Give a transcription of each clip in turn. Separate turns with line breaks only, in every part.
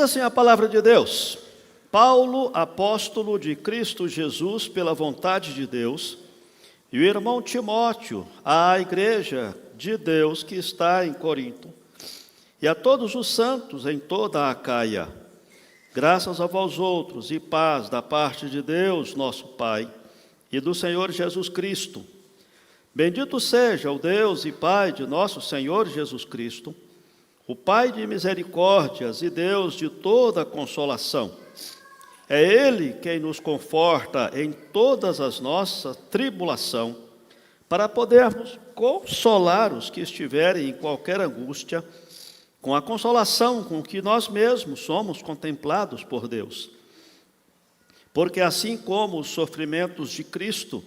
assim a palavra de Deus: Paulo, apóstolo de Cristo Jesus, pela vontade de Deus, e o irmão Timóteo, à igreja de Deus que está em Corinto, e a todos os santos em toda a Acaia, graças a vós outros e paz da parte de Deus, nosso Pai, e do Senhor Jesus Cristo. Bendito seja o Deus e Pai de nosso Senhor Jesus Cristo, o Pai de misericórdias e Deus de toda consolação. É Ele quem nos conforta em todas as nossas tribulações, para podermos consolar os que estiverem em qualquer angústia, com a consolação com que nós mesmos somos contemplados por Deus. Porque assim como os sofrimentos de Cristo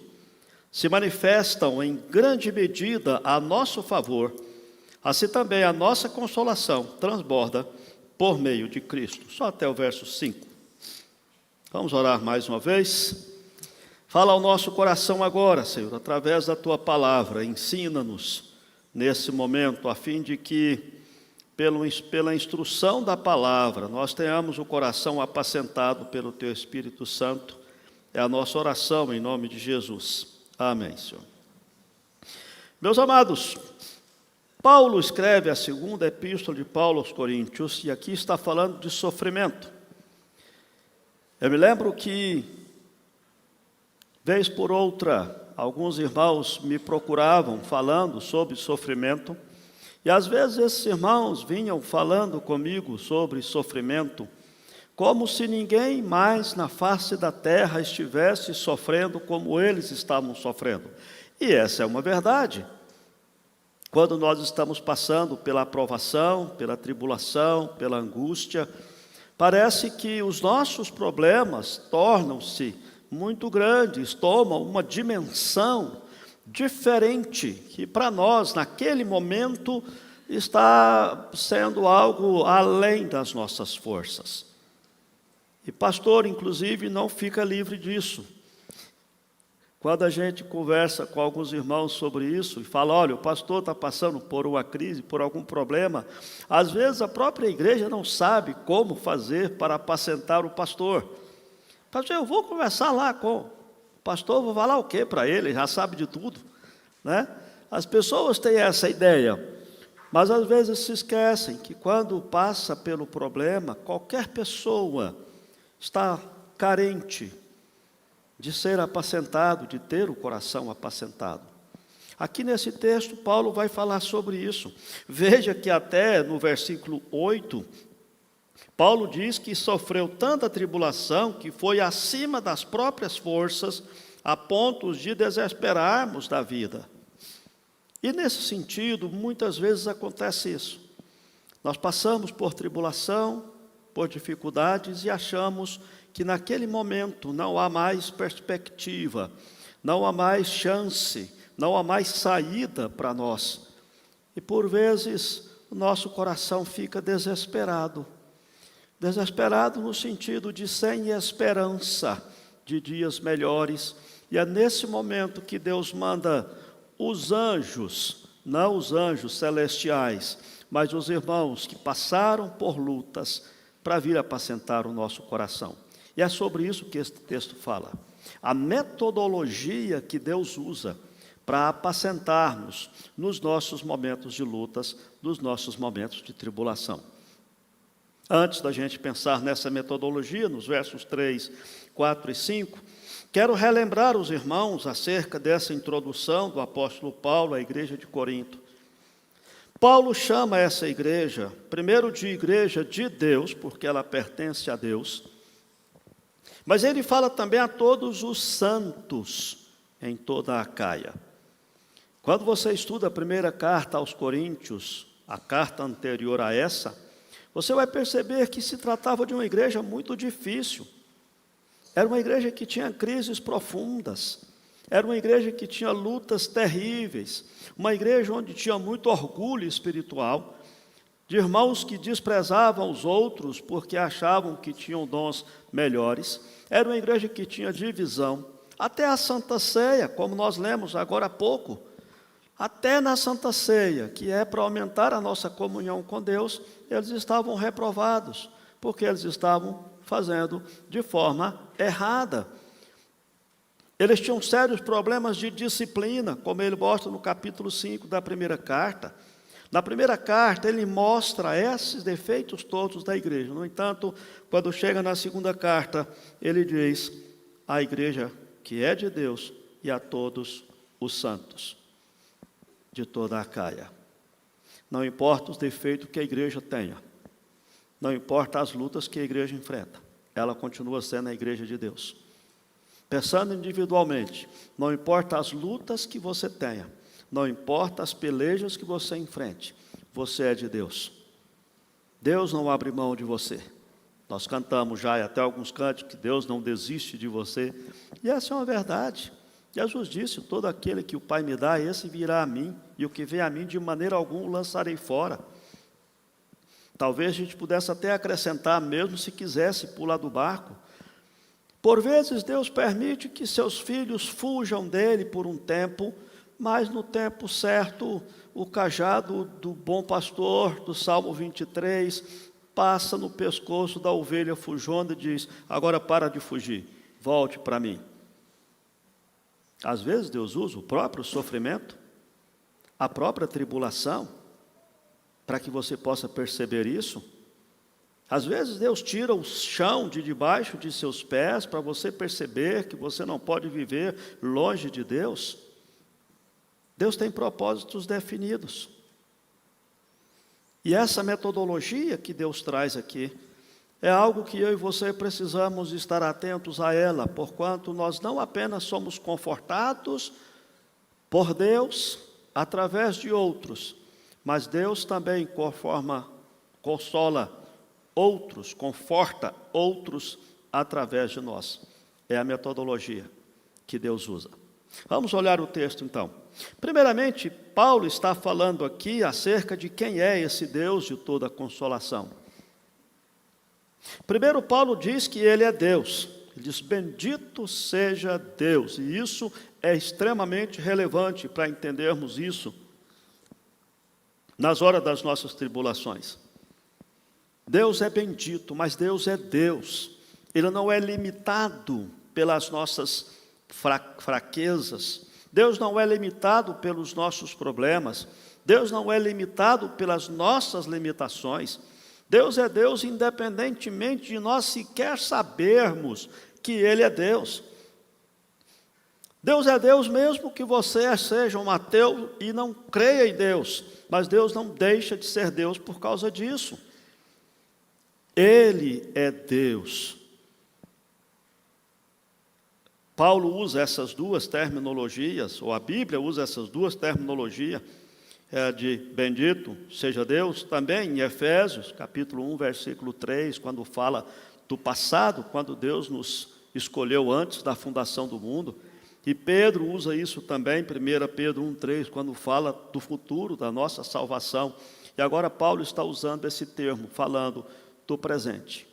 se manifestam em grande medida a nosso favor, assim também a nossa consolação transborda por meio de Cristo. Só até o verso 5. Vamos orar mais uma vez. Fala ao nosso coração agora, Senhor, através da Tua palavra. Ensina-nos nesse momento, a fim de que, pela instrução da palavra, nós tenhamos o coração apacentado pelo Teu Espírito Santo. É a nossa oração em nome de Jesus. Amém, Senhor. Meus amados, Paulo escreve a segunda epístola de Paulo aos Coríntios, e aqui está falando de sofrimento. Eu me lembro que, vez por outra, alguns irmãos me procuravam falando sobre sofrimento, e às vezes esses irmãos vinham falando comigo sobre sofrimento, como se ninguém mais na face da terra estivesse sofrendo como eles estavam sofrendo. E essa é uma verdade. Quando nós estamos passando pela aprovação, pela tribulação, pela angústia, parece que os nossos problemas tornam-se muito grandes, tomam uma dimensão diferente, que para nós, naquele momento, está sendo algo além das nossas forças. E pastor, inclusive, não fica livre disso. Quando a gente conversa com alguns irmãos sobre isso e fala, olha, o pastor está passando por uma crise, por algum problema, às vezes a própria igreja não sabe como fazer para apacentar o pastor. Pastor, eu vou conversar lá com o pastor, vou falar o quê para ele já sabe de tudo, né? As pessoas têm essa ideia, mas às vezes se esquecem que quando passa pelo problema, qualquer pessoa está carente de ser apacentado, de ter o coração apacentado. Aqui nesse texto, Paulo vai falar sobre isso. Veja que até no versículo 8, Paulo diz que sofreu tanta tribulação que foi acima das próprias forças, a ponto de desesperarmos da vida. E nesse sentido, muitas vezes acontece isso. Nós passamos por tribulação, por dificuldades e achamos que naquele momento não há mais perspectiva, não há mais chance, não há mais saída para nós. E por vezes o nosso coração fica desesperado. Desesperado no sentido de sem esperança de dias melhores. E é nesse momento que Deus manda os anjos, não os anjos celestiais, mas os irmãos que passaram por lutas para vir apacentar o nosso coração. E é sobre isso que este texto fala. A metodologia que Deus usa para apacentarmos nos nossos momentos de lutas, nos nossos momentos de tribulação. Antes da gente pensar nessa metodologia, nos versos 3, 4 e 5, quero relembrar os irmãos acerca dessa introdução do apóstolo Paulo à igreja de Corinto. Paulo chama essa igreja, primeiro de igreja de Deus, porque ela pertence a Deus, mas ele fala também a todos os santos em toda a Acaia. Quando você estuda a primeira carta aos Coríntios, a carta anterior a essa, você vai perceber que se tratava de uma igreja muito difícil. Era uma igreja que tinha crises profundas, era uma igreja que tinha lutas terríveis, uma igreja onde tinha muito orgulho espiritual, de irmãos que desprezavam os outros porque achavam que tinham dons melhores. Era uma igreja que tinha divisão, até a Santa Ceia, como nós lemos agora há pouco. Até na Santa Ceia, que é para aumentar a nossa comunhão com Deus, eles estavam reprovados, porque eles estavam fazendo de forma errada. Eles tinham sérios problemas de disciplina, como ele mostra no capítulo 5 da primeira carta. Na primeira carta, ele mostra esses defeitos todos da igreja. No entanto, quando chega na segunda carta, ele diz à igreja que é de Deus e a todos os santos de toda a Acaia. Não importa os defeitos que a igreja tenha, não importa as lutas que a igreja enfrenta, ela continua sendo a igreja de Deus. Pensando individualmente, não importa as lutas que você tenha, não importa as pelejas que você enfrente, você é de Deus. Deus não abre mão de você. Nós cantamos já, e até alguns cânticos, que Deus não desiste de você. E essa é uma verdade. Jesus disse, todo aquele que o Pai me dá, esse virá a mim, e o que vem a mim, de maneira alguma o lançarei fora. Talvez a gente pudesse até acrescentar, mesmo se quisesse pular do barco. Por vezes Deus permite que seus filhos fujam dele por um tempo, mas no tempo certo, o cajado do bom pastor, do Salmo 23, passa no pescoço da ovelha fujona e diz, agora para de fugir, volte para mim. Às vezes Deus usa o próprio sofrimento, a própria tribulação, para que você possa perceber isso. Às vezes Deus tira o chão de debaixo de seus pés, para você perceber que você não pode viver longe de Deus. Deus tem propósitos definidos. E essa metodologia que Deus traz aqui, é algo que eu e você precisamos estar atentos a ela, porquanto nós não apenas somos confortados por Deus, através de outros, mas Deus também consola outros, conforta outros através de nós. É a metodologia que Deus usa. Vamos olhar o texto então. Primeiramente, Paulo está falando aqui acerca de quem é esse Deus de toda consolação. Primeiro, Paulo diz que ele é Deus. Ele diz, bendito seja Deus. E isso é extremamente relevante para entendermos isso nas horas das nossas tribulações. Deus é bendito, mas Deus é Deus. Ele não é limitado pelas nossas fraquezas. Deus não é limitado pelos nossos problemas. Deus não é limitado pelas nossas limitações. Deus é Deus independentemente de nós sequer sabermos que Ele é Deus. Deus é Deus mesmo que você seja um ateu e não creia em Deus, mas Deus não deixa de ser Deus por causa disso. Ele é Deus. Paulo usa essas duas terminologias, ou a Bíblia usa essas duas terminologias, de bendito seja Deus, também em Efésios, capítulo 1, versículo 3, quando fala do passado, quando Deus nos escolheu antes da fundação do mundo. E Pedro usa isso também, 1 Pedro 1,3, quando fala do futuro, da nossa salvação. E agora Paulo está usando esse termo, falando do presente,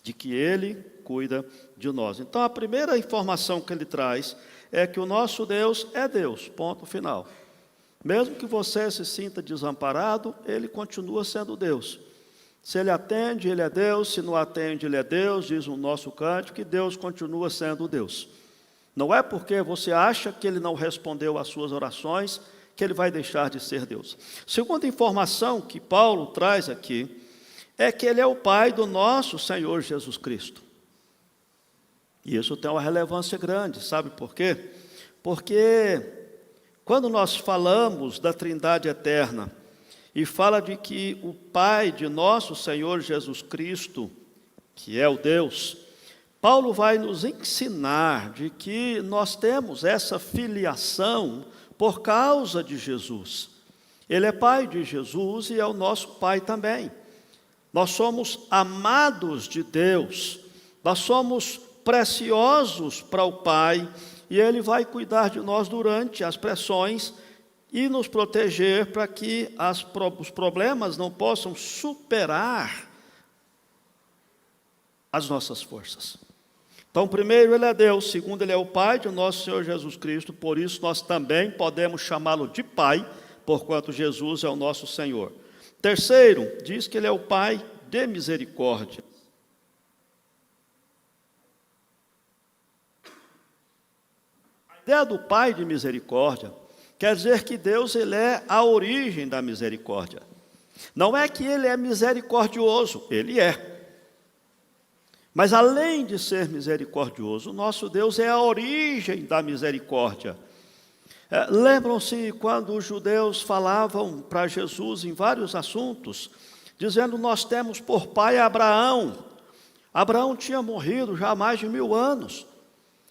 de que Ele cuida de nós. Então, a primeira informação que ele traz é que o nosso Deus é Deus, ponto final. Mesmo que você se sinta desamparado, Ele continua sendo Deus. Se Ele atende, Ele é Deus. Se não atende, Ele é Deus. Diz o nosso cântico que Deus continua sendo Deus. Não é porque você acha que Ele não respondeu às suas orações que Ele vai deixar de ser Deus. Segunda informação que Paulo traz aqui é que Ele é o Pai do nosso Senhor Jesus Cristo. E isso tem uma relevância grande, sabe por quê? Porque quando nós falamos da Trindade eterna e fala de que o Pai de nosso Senhor Jesus Cristo, que é o Deus, Paulo vai nos ensinar de que nós temos essa filiação por causa de Jesus. Ele é Pai de Jesus e é o nosso Pai também. Nós somos amados de Deus, nós somos preciosos para o Pai, e Ele vai cuidar de nós durante as pressões e nos proteger para que os problemas não possam superar as nossas forças. Então, primeiro, Ele é Deus. Segundo, Ele é o Pai de nosso Senhor Jesus Cristo. Por isso, nós também podemos chamá-lo de Pai, porquanto Jesus é o nosso Senhor. Terceiro, diz que Ele é o Pai de misericórdia. A ideia do Pai de misericórdia quer dizer que Deus, Ele é a origem da misericórdia. Não é que Ele é misericordioso, Ele é. Mas além de ser misericordioso, o nosso Deus é a origem da misericórdia. Lembram-se quando os judeus falavam para Jesus em vários assuntos, dizendo: nós temos por pai Abraão. Abraão tinha morrido já há mais de 1000 anos.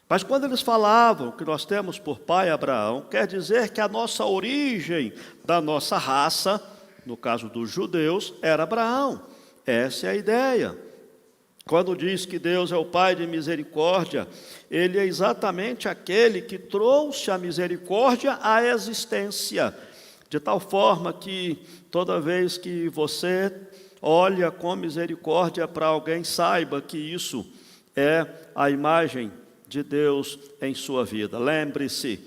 Mas quando eles falavam que nós temos por pai Abraão, quer dizer que a nossa origem da nossa raça, no caso dos judeus, era Abraão. Essa é a ideia. Quando diz que Deus é o Pai de misericórdia, Ele é exatamente aquele que trouxe a misericórdia à existência, de tal forma que toda vez que você olha com misericórdia para alguém, saiba que isso é a imagem de Deus em sua vida. Lembre-se,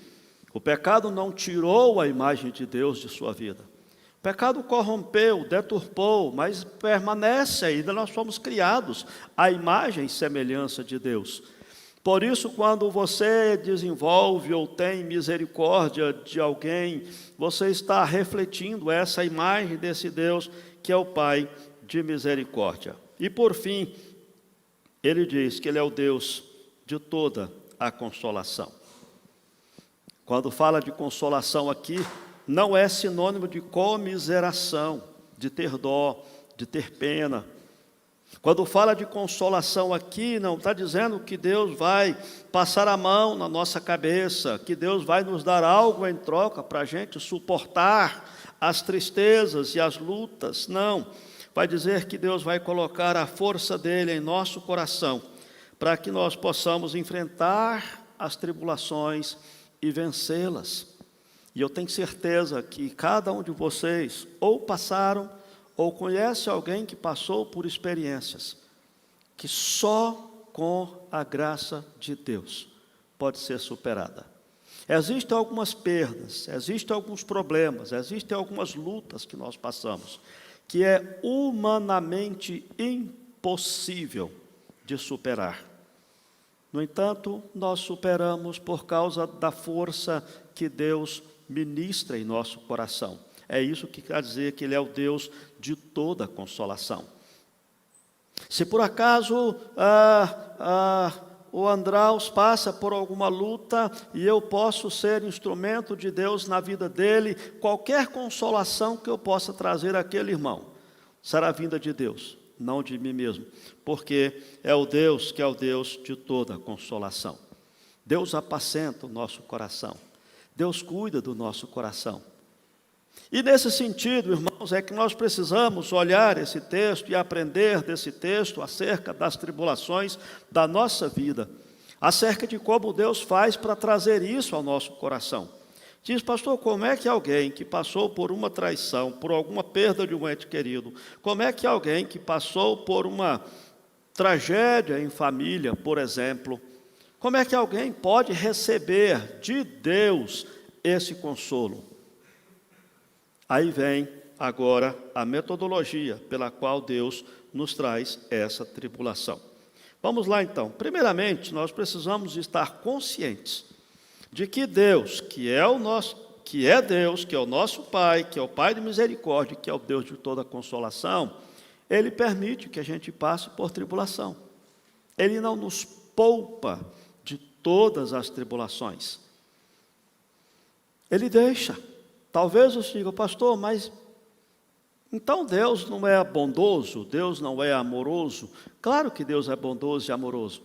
o pecado não tirou a imagem de Deus de sua vida. O pecado corrompeu, deturpou, mas permanece ainda, nós fomos criados à imagem e semelhança de Deus. Por isso, quando você desenvolve ou tem misericórdia de alguém, você está refletindo essa imagem desse Deus que é o Pai de misericórdia. E por fim, ele diz que Ele é o Deus de toda a consolação. Quando fala de consolação aqui, não é sinônimo de comiseração, de ter dó, de ter pena. Quando fala de consolação aqui, não está dizendo que Deus vai passar a mão na nossa cabeça, que Deus vai nos dar algo em troca para a gente suportar as tristezas e as lutas. Não, vai dizer que Deus vai colocar a força dele em nosso coração, para que nós possamos enfrentar as tribulações e vencê-las. E eu tenho certeza que cada um de vocês ou passaram ou conhece alguém que passou por experiências que só com a graça de Deus pode ser superada. Existem algumas perdas, existem alguns problemas, existem algumas lutas que nós passamos, que é humanamente impossível de superar. No entanto, nós superamos por causa da força que Deus ministra em nosso coração. É isso que quer dizer que Ele é o Deus de toda consolação. Se por acaso o Andraus passa por alguma luta e eu posso ser instrumento de Deus na vida dele, qualquer consolação que eu possa trazer àquele irmão será vinda de Deus, não de mim mesmo, porque é o Deus que é o Deus de toda consolação. Deus apacenta o nosso coração. Deus cuida do nosso coração. E nesse sentido, irmãos, é que nós precisamos olhar esse texto e aprender desse texto acerca das tribulações da nossa vida, acerca de como Deus faz para trazer isso ao nosso coração. Diz: pastor, como é que alguém que passou por uma traição, por alguma perda de um ente querido, como é que alguém que passou por uma tragédia em família, por exemplo, como é que alguém pode receber de Deus esse consolo? Aí vem agora a metodologia pela qual Deus nos traz essa tribulação. Vamos lá então. Primeiramente, nós precisamos estar conscientes de que Deus, que é o nosso Pai, que é o Pai de misericórdia, que é o Deus de toda consolação, Ele permite que a gente passe por tribulação. Ele não nos poupa de todas as tribulações. Ele deixa. Talvez você diga: pastor, mas então Deus não é bondoso? Deus não é amoroso? Claro que Deus é bondoso e amoroso.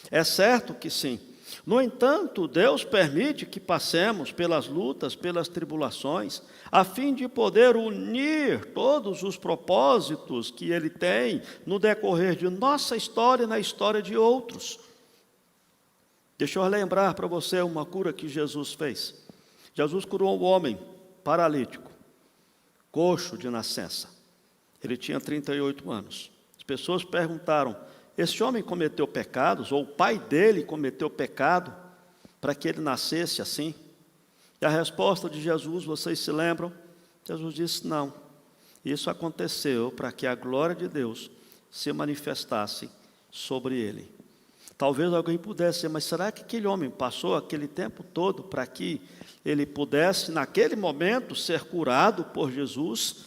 É certo que sim. No entanto, Deus permite que passemos pelas lutas, pelas tribulações, a fim de poder unir todos os propósitos que Ele tem no decorrer de nossa história e na história de outros. Deixa eu lembrar para você uma cura que Jesus fez. Jesus curou um homem paralítico, coxo de nascença. Ele tinha 38 anos. As pessoas perguntaram: esse homem cometeu pecados, ou o pai dele cometeu pecado, para que ele nascesse assim? E a resposta de Jesus, vocês se lembram? Jesus disse: não, isso aconteceu para que a glória de Deus se manifestasse sobre ele. Talvez alguém pudesse dizer, mas será que aquele homem passou aquele tempo todo para que ele pudesse, naquele momento, ser curado por Jesus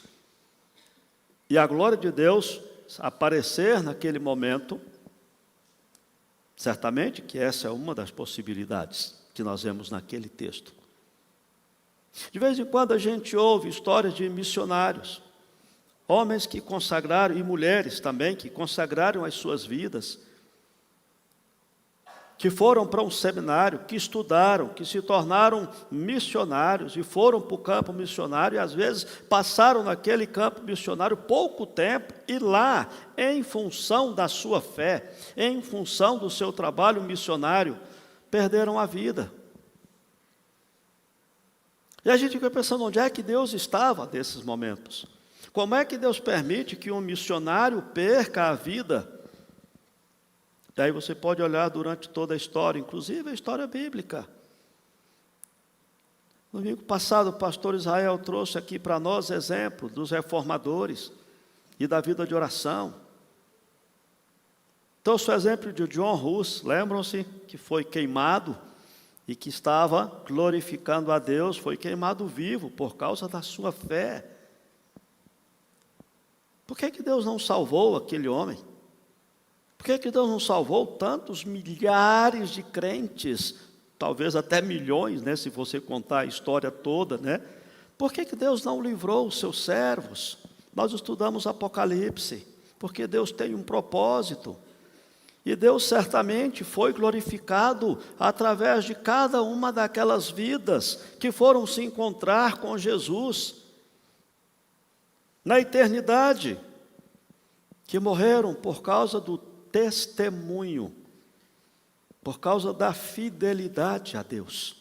e a glória de Deus aparecer naquele momento? Certamente que essa é uma das possibilidades que nós vemos naquele texto. De vez em quando a gente ouve histórias de missionários, homens que consagraram, e mulheres também, que consagraram as suas vidas, que foram para um seminário, que estudaram, que se tornaram missionários e foram para o campo missionário, e às vezes passaram naquele campo missionário pouco tempo, e lá, em função da sua fé, em função do seu trabalho missionário, perderam a vida. E a gente fica pensando, onde é que Deus estava nesses momentos? Como é que Deus permite que um missionário perca a vida? E aí você pode olhar durante toda a história, inclusive a história bíblica. No domingo passado, o pastor Israel trouxe aqui para nós exemplo dos reformadores e da vida de oração. Trouxe o exemplo de John Hus, lembram-se que foi queimado e que estava glorificando a Deus, foi queimado vivo por causa da sua fé. Por que Deus não salvou aquele homem? Por que Deus não salvou tantos milhares de crentes, talvez até milhões, né, se você contar a história toda, né? Por que Deus não livrou os seus servos? Nós estudamos Apocalipse, porque Deus tem um propósito. E Deus certamente foi glorificado através de cada uma daquelas vidas que foram se encontrar com Jesus na eternidade, que morreram por causa do testemunho, por causa da fidelidade a Deus.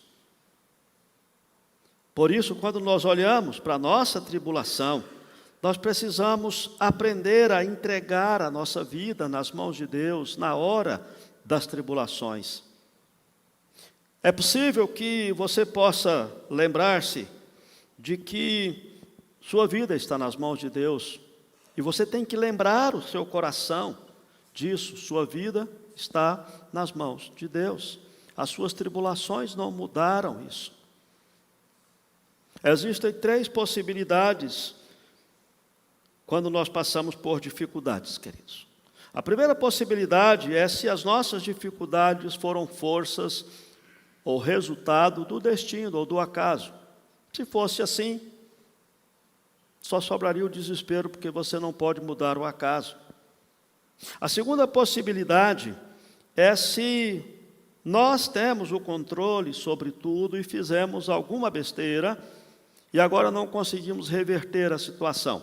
Por isso, quando nós olhamos para a nossa tribulação, nós precisamos aprender a entregar a nossa vida nas mãos de Deus na hora das tribulações. É possível que você possa lembrar-se de que sua vida está nas mãos de Deus, e você tem que lembrar o seu coração disso. Sua vida está nas mãos de Deus. As suas tribulações não mudaram isso. Existem 3 possibilidades quando nós passamos por dificuldades, queridos. A primeira possibilidade é se as nossas dificuldades foram forças ou resultado do destino ou do acaso. Se fosse assim, só sobraria o desespero, porque você não pode mudar o acaso. A segunda possibilidade é se nós temos o controle sobre tudo e fizemos alguma besteira e agora não conseguimos reverter a situação.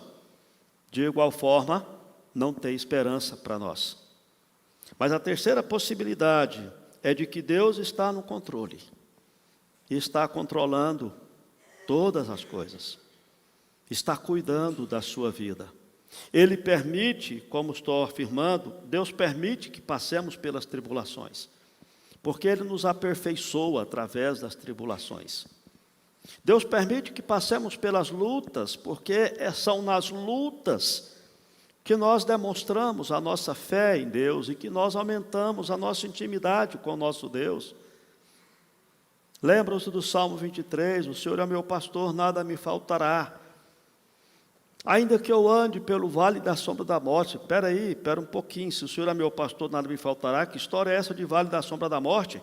De igual forma, não tem esperança para nós. Mas a terceira possibilidade é de que Deus está no controle e está controlando todas as coisas, está cuidando da sua vida. Ele permite, como estou afirmando, Deus permite que passemos pelas tribulações, porque Ele nos aperfeiçoa através das tribulações. Deus permite que passemos pelas lutas, porque são nas lutas que nós demonstramos a nossa fé em Deus e que nós aumentamos a nossa intimidade com o nosso Deus. Lembram-se do Salmo 23, o Senhor é meu pastor, nada me faltará. Ainda que eu ande pelo vale da sombra da morte, espera um pouquinho, se o Senhor é meu pastor, nada me faltará, que história é essa de vale da sombra da morte?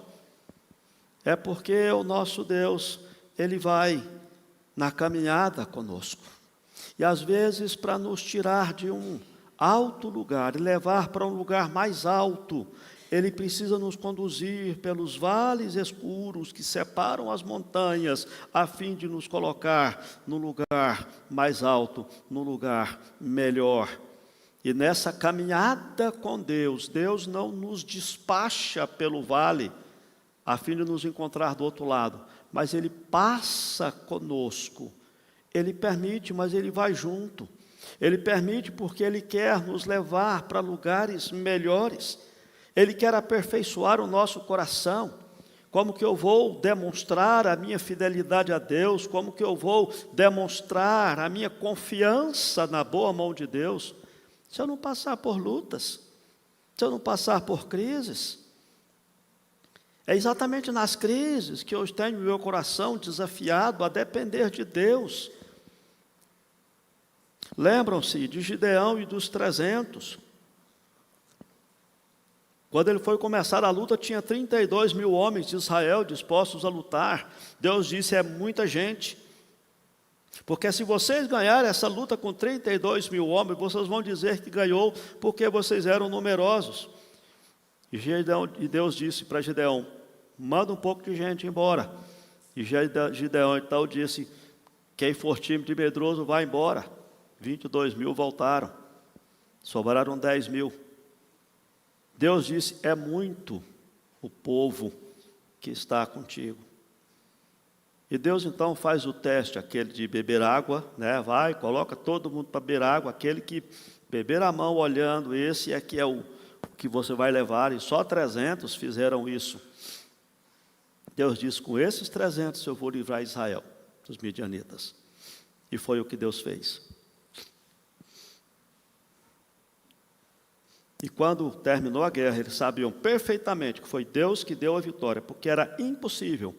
É porque o nosso Deus, Ele vai na caminhada conosco. E às vezes, para nos tirar de um alto lugar e levar para um lugar mais alto, Ele precisa nos conduzir pelos vales escuros que separam as montanhas, a fim de nos colocar no lugar mais alto, no lugar melhor. E nessa caminhada com Deus, Deus não nos despacha pelo vale, a fim de nos encontrar do outro lado, mas Ele passa conosco. Ele permite, mas Ele vai junto. Ele permite porque Ele quer nos levar para lugares melhores. Ele quer aperfeiçoar o nosso coração. Como que eu vou demonstrar a minha fidelidade a Deus? Como que eu vou demonstrar a minha confiança na boa mão de Deus? se eu não passar por lutas, se eu não passar por crises? É exatamente nas crises que eu tenho meu coração desafiado a depender de Deus. Lembram-se de Gideão e dos 300. Quando ele foi começar a luta, tinha 32 mil homens de Israel dispostos a lutar. Deus disse, é muita gente. Porque se vocês ganharem essa luta com 32 mil homens, vocês vão dizer que ganhou porque vocês eram numerosos. E Deus disse para Gideão, manda um pouco de gente embora. E Gideão então disse, quem for tímido e medroso, vai embora. 22 mil voltaram, sobraram 10 mil. Deus disse, é muito o povo que está contigo. E Deus então faz o teste, aquele de beber água, né? Vai, coloca todo mundo para beber água, aquele que beber a mão olhando, esse é que é o que você vai levar, e só 300 fizeram isso. Deus disse, com esses 300 eu vou livrar Israel dos midianitas. E foi o que Deus fez. E quando terminou a guerra, eles sabiam perfeitamente que foi Deus que deu a vitória, porque era impossível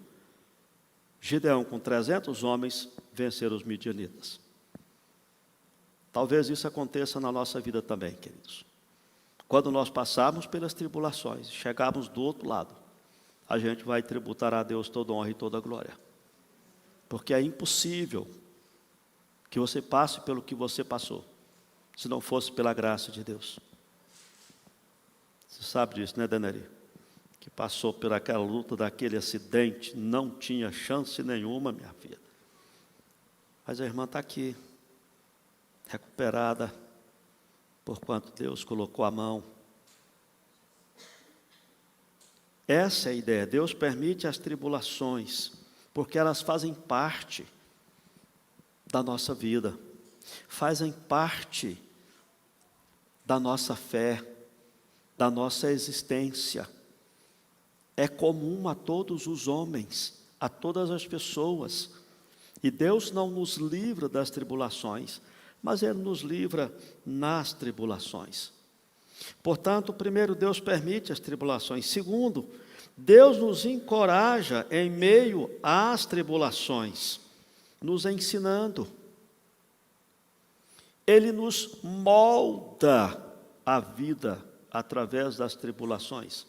Gideão, com 300 homens, vencer os midianitas. Talvez isso aconteça na nossa vida também, queridos. Quando nós passarmos pelas tribulações, chegarmos do outro lado, a gente vai tributar a Deus toda honra e toda glória. Porque é impossível que você passe pelo que você passou, se não fosse pela graça de Deus. Você sabe disso, né, Daneri? Que passou por aquela luta, daquele acidente, não tinha chance nenhuma, minha filha. Mas a irmã está aqui, recuperada, por quanto Deus colocou a mão. Essa é a ideia. Deus permite as tribulações, porque elas fazem parte da nossa vida, fazem parte da nossa fé, da nossa existência. É comum a todos os homens, a todas as pessoas. E Deus não nos livra das tribulações, mas Ele nos livra nas tribulações. Portanto, primeiro, Deus permite as tribulações. Segundo, Deus nos encoraja em meio às tribulações, nos ensinando. Ele nos molda a vida através das tribulações.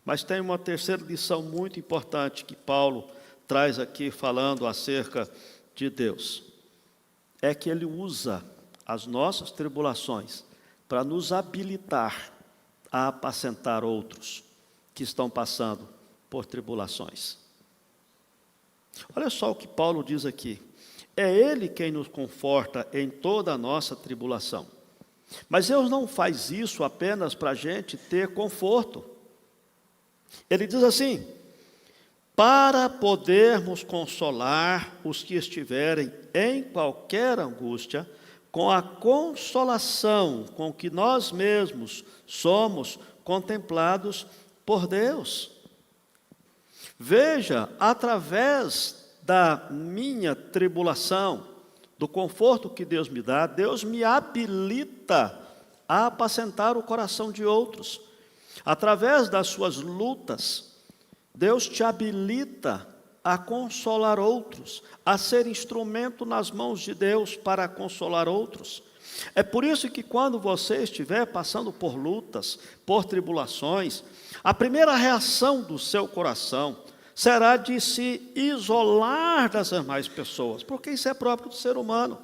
Mas tem uma terceira lição muito importante que Paulo traz aqui falando acerca de Deus. É que Ele usa as nossas tribulações para nos habilitar a apacentar outros que estão passando por tribulações. Olha só o que Paulo diz aqui. É Ele quem nos conforta em toda a nossa tribulação. Mas Deus não faz isso apenas para a gente ter conforto. Ele diz assim, para podermos consolar os que estiverem em qualquer angústia, com a consolação com que nós mesmos somos contemplados por Deus. Veja, através da minha tribulação, do conforto que Deus me dá, Deus me habilita a apacentar o coração de outros. Através das suas lutas, Deus te habilita a consolar outros, a ser instrumento nas mãos de Deus para consolar outros. É por isso que quando você estiver passando por lutas, por tribulações, a primeira reação do seu coração será de se isolar das demais pessoas, porque isso é próprio do ser humano.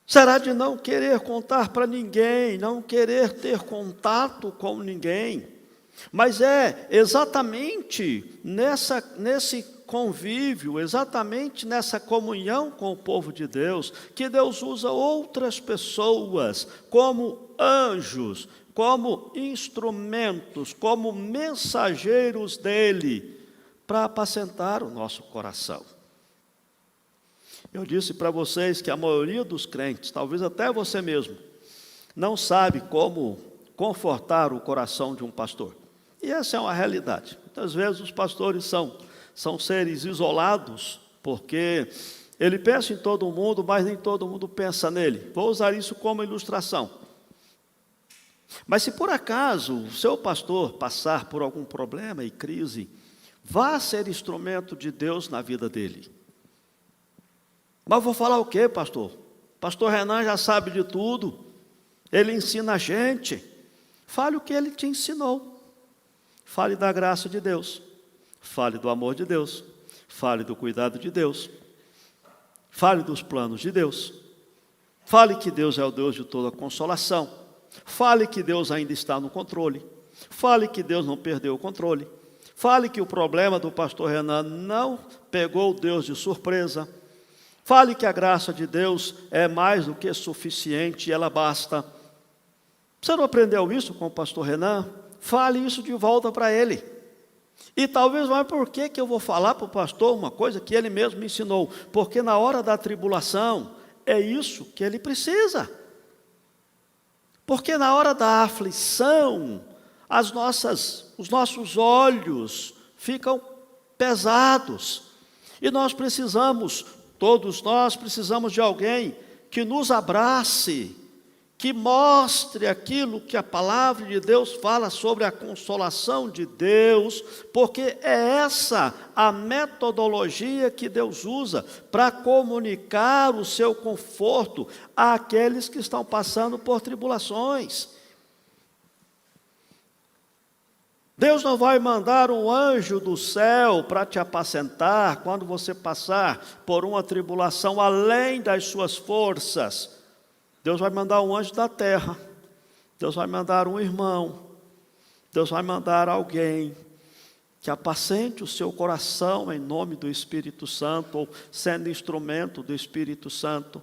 Será de não querer contar para ninguém, não querer ter contato com ninguém. Mas é exatamente nesse convívio, exatamente nessa comunhão com o povo de Deus, que Deus usa outras pessoas como anjos, como instrumentos, como mensageiros dele, para apacentar o nosso coração. Eu disse para vocês que a maioria dos crentes, talvez até você mesmo, não sabe como confortar o coração de um pastor. E essa é uma realidade. Muitas vezes os pastores são seres isolados, porque Ele pensa em todo mundo, mas nem todo mundo pensa nele. Vou usar isso como ilustração. Mas se por acaso o seu pastor passar por algum problema e crise, vá ser instrumento de Deus na vida dele. Mas vou falar o quê, pastor? Pastor Renan já sabe de tudo. Ele ensina a gente. Fale o que ele te ensinou. Fale da graça de Deus. Fale do amor de Deus. Fale do cuidado de Deus. Fale dos planos de Deus. Fale que Deus é o Deus de toda consolação. Fale que Deus ainda está no controle. Fale que Deus não perdeu o controle. Fale que o problema do pastor Renan não pegou Deus de surpresa. Fale que a graça de Deus é mais do que suficiente e ela basta. Você não aprendeu isso com o pastor Renan? Fale isso de volta para ele. E talvez, mas por que eu vou falar para o pastor uma coisa que ele mesmo me ensinou? Porque na hora da tribulação, é isso que ele precisa. Porque na hora da aflição, os nossos olhos ficam pesados. E nós precisamos, todos nós precisamos de alguém que nos abrace, que mostre aquilo que a palavra de Deus fala sobre a consolação de Deus, porque é essa a metodologia que Deus usa para comunicar o seu conforto àqueles que estão passando por tribulações. Deus não vai mandar um anjo do céu para te apacentar quando você passar por uma tribulação além das suas forças. Deus vai mandar um anjo da terra, Deus vai mandar um irmão, Deus vai mandar alguém que apacente o seu coração em nome do Espírito Santo, ou sendo instrumento do Espírito Santo.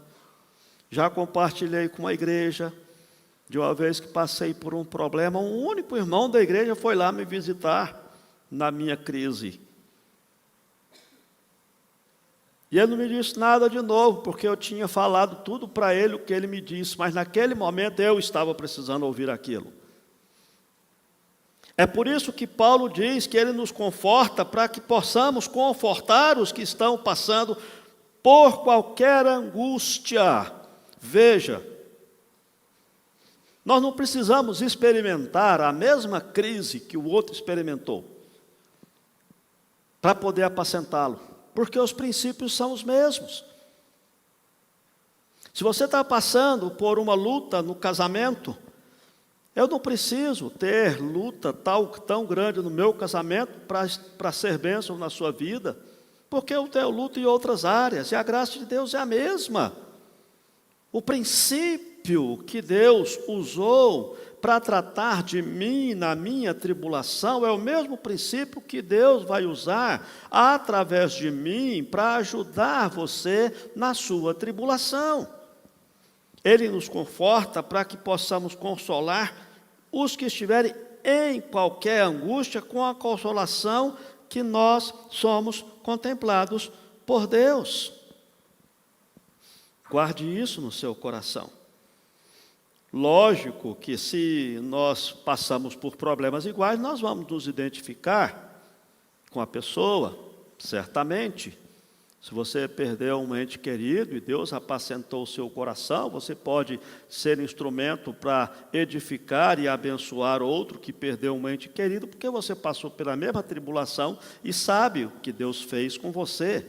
Já compartilhei com a igreja, de uma vez que passei por um problema, um único irmão da igreja foi lá me visitar na minha crise. E ele não me disse nada de novo, porque eu tinha falado tudo para ele o que ele me disse, mas naquele momento eu estava precisando ouvir aquilo. É por isso que Paulo diz que ele nos conforta para que possamos confortar os que estão passando por qualquer angústia. Veja, nós não precisamos experimentar a mesma crise que o outro experimentou para poder apacentá-lo. Porque os princípios são os mesmos. Se você está passando por uma luta no casamento, eu não preciso ter luta tão grande no meu casamento para ser bênção na sua vida, porque eu tenho luta em outras áreas, e a graça de Deus é a mesma. O princípio que Deus usou para tratar de mim na minha tribulação é o mesmo princípio que Deus vai usar através de mim para ajudar você na sua tribulação. Ele nos conforta para que possamos consolar os que estiverem em qualquer angústia com a consolação que nós somos contemplados por Deus. Guarde isso no seu coração. Lógico que se nós passamos por problemas iguais, nós vamos nos identificar com a pessoa, certamente. Se você perdeu um ente querido e Deus apacentou o seu coração, você pode ser instrumento para edificar e abençoar outro que perdeu um ente querido, porque você passou pela mesma tribulação e sabe o que Deus fez com você.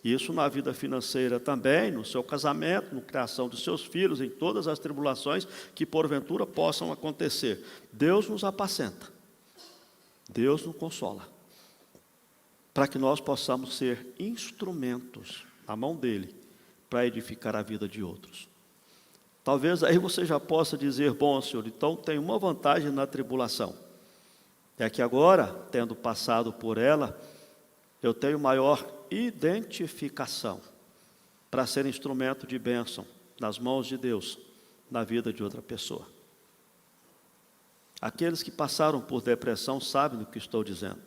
Isso na vida financeira também, no seu casamento, na criação dos seus filhos, em todas as tribulações que porventura possam acontecer. Deus nos apacenta, Deus nos consola, para que nós possamos ser instrumentos na mão dEle para edificar a vida de outros. Talvez aí você já possa dizer, bom, Senhor, então tem uma vantagem na tribulação, é que agora, tendo passado por ela, eu tenho maior identificação para ser instrumento de bênção nas mãos de Deus, na vida de outra pessoa. Aqueles que passaram por depressão sabem do que estou dizendo.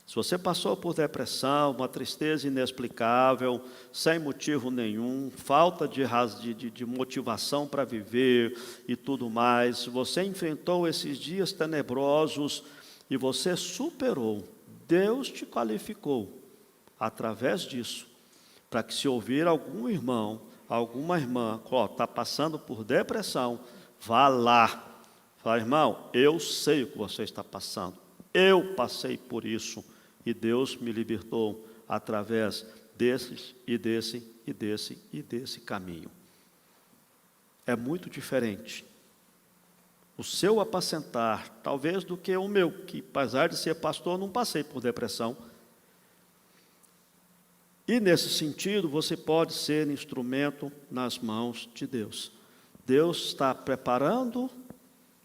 Se você passou por depressão, uma tristeza inexplicável, sem motivo nenhum, falta de motivação para viver e tudo mais, se você enfrentou esses dias tenebrosos e você superou, Deus te qualificou através disso para que, se ouvir algum irmão, alguma irmã, está passando por depressão, vá lá. Fala: irmão, eu sei o que você está passando. Eu passei por isso e Deus me libertou através desses e desse caminho. É muito diferente o seu apacentar, talvez, do que o meu, que apesar de ser pastor, não passei por depressão. E nesse sentido, você pode ser instrumento nas mãos de Deus. Deus está preparando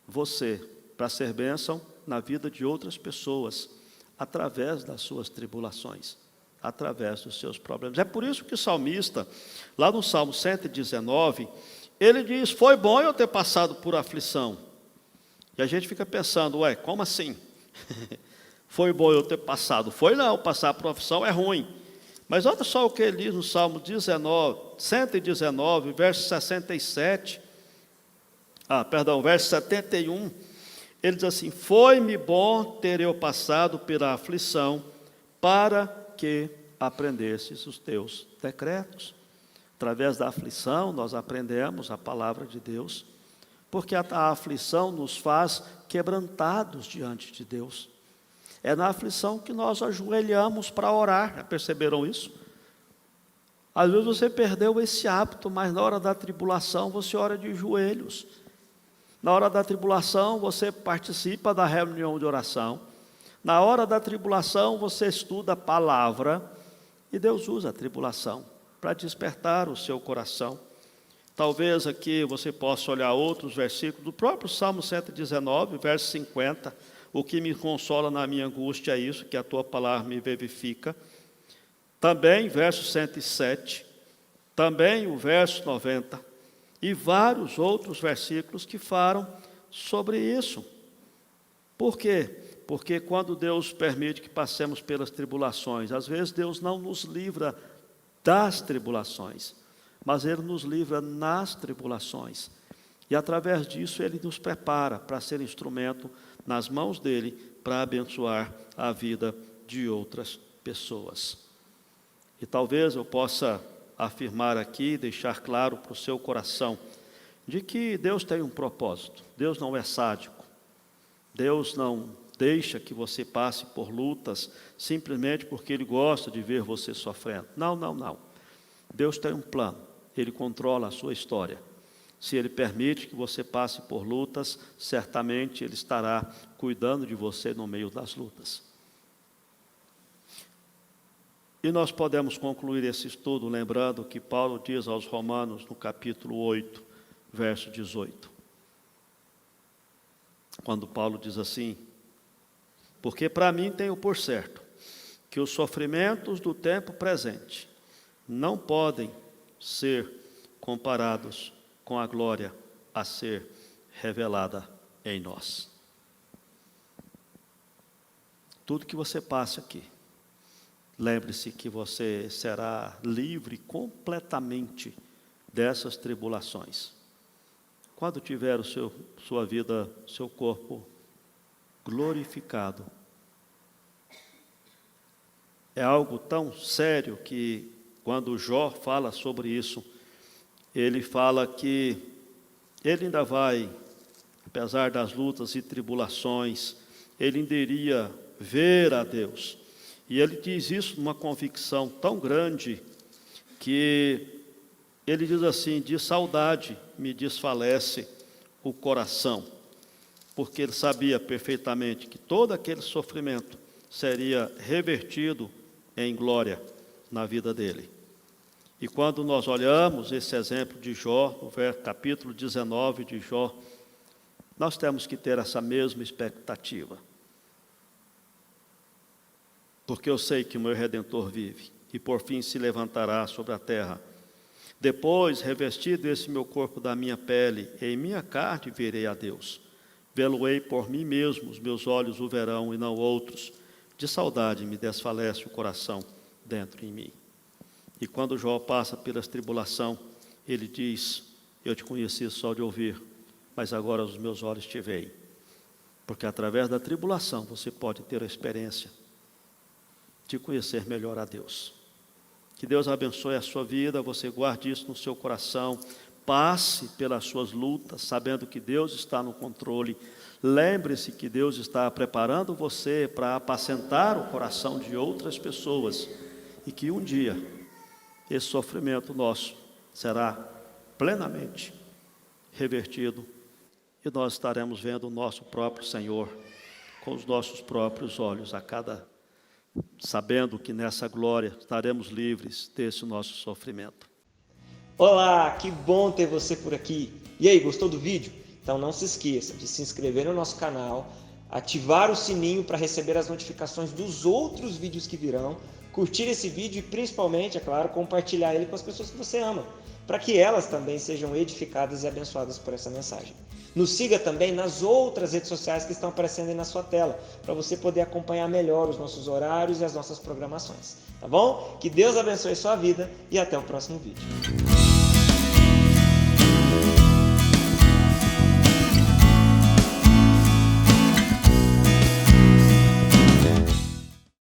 você para ser bênção na vida de outras pessoas, através das suas tribulações, através dos seus problemas. É por isso que o salmista, lá no Salmo 119, ele diz: foi bom eu ter passado por aflição. E a gente fica pensando: ué, como assim? Foi bom eu ter passado? Foi não, passar por aflição é ruim. Mas olha só o que ele diz no Salmo 119, verso 67. Verso 71. Ele diz assim: foi-me bom ter eu passado pela aflição, para que aprendesses os teus decretos. Através da aflição, nós aprendemos a palavra de Deus, porque a aflição nos faz quebrantados diante de Deus. É na aflição que nós ajoelhamos para orar. Já perceberam isso? Às vezes você perdeu esse hábito, mas na hora da tribulação você ora de joelhos. Na hora da tribulação você participa da reunião de oração. Na hora da tribulação você estuda a palavra. E Deus usa a tribulação para despertar o seu coração. Talvez aqui você possa olhar outros versículos do próprio Salmo 119, verso 50. O que me consola na minha angústia é isso, que a tua palavra me vivifica. Também verso 107, também o verso 90, e vários outros versículos que falam sobre isso. Por quê? Porque quando Deus permite que passemos pelas tribulações, às vezes Deus não nos livra das tribulações, mas Ele nos livra nas tribulações. E através disso Ele nos prepara para ser instrumento nas mãos dEle, para abençoar a vida de outras pessoas. E talvez eu possa afirmar aqui, deixar claro para o seu coração, de que Deus tem um propósito. Deus não é sádico. Deus não deixa que você passe por lutas simplesmente porque Ele gosta de ver você sofrendo. Não, não, não. Deus tem um plano. Ele controla a sua história. Se Ele permite que você passe por lutas, certamente Ele estará cuidando de você no meio das lutas. E nós podemos concluir esse estudo lembrando que Paulo diz aos Romanos, no capítulo 8, verso 18. Quando Paulo diz assim: porque para mim tenho por certo que os sofrimentos do tempo presente não podem ser comparados com a glória a ser revelada em nós. Tudo que você passa aqui, lembre-se que você será livre completamente dessas tribulações. Quando tiver sua vida, seu corpo glorificado. É algo tão sério que, quando Jó fala sobre isso, ele fala que ele ainda vai, apesar das lutas e tribulações, ele ainda iria ver a Deus. E ele diz isso numa convicção tão grande, que ele diz assim: de saudade me desfalece o coração, porque ele sabia perfeitamente que todo aquele sofrimento seria revertido em glória na vida dele. E quando nós olhamos esse exemplo de Jó, no capítulo 19 de Jó, nós temos que ter essa mesma expectativa. Porque eu sei que o meu Redentor vive, e por fim se levantará sobre a terra. Depois, revestido esse meu corpo da minha pele, em minha carne verei a Deus. Vê-lo-ei por mim mesmo, os meus olhos o verão e não outros. De saudade me desfalece o coração dentro em mim. E quando Jó passa pelas tribulações, ele diz: eu te conheci só de ouvir, mas agora os meus olhos te veem. Porque através da tribulação você pode ter a experiência de conhecer melhor a Deus. Que Deus abençoe a sua vida, você guarde isso no seu coração, passe pelas suas lutas, sabendo que Deus está no controle. Lembre-se que Deus está preparando você para apacentar o coração de outras pessoas e que um dia esse sofrimento nosso será plenamente revertido e nós estaremos vendo o nosso próprio Senhor com os nossos próprios olhos, sabendo que nessa glória estaremos livres desse nosso sofrimento.
Olá, que bom ter você por aqui. E aí, gostou do vídeo? Então não se esqueça de se inscrever no nosso canal, ativar o sininho para receber as notificações dos outros vídeos que virão, curtir esse vídeo e principalmente, é claro, compartilhar ele com as pessoas que você ama, para que elas também sejam edificadas e abençoadas por essa mensagem. Nos siga também nas outras redes sociais que estão aparecendo aí na sua tela, para você poder acompanhar melhor os nossos horários e as nossas programações. Tá bom? Que Deus abençoe sua vida e até o próximo vídeo.